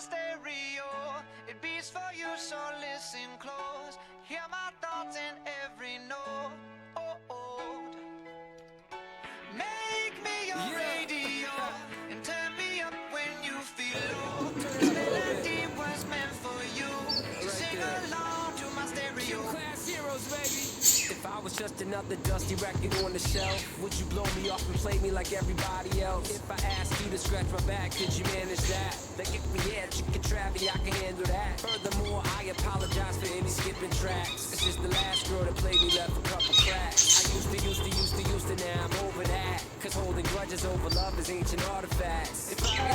stereo. It beats for you, so listen close. Hear my thoughts in every note. Make me your radio and turn me up when you feel low. This melody was meant for you. Sing along to my stereo. Class heroes, baby. If I was just another dusty record on the shelf, would you blow me off and play me like everybody else? If I asked you to scratch my back, could you manage that? Then give me chicken travy, I can handle that. Furthermore, I apologize for any skipping tracks. This is the last girl that played me, left a couple cracks. I used to, now I'm over that. Cause holding grudges over love is ancient artifacts. If I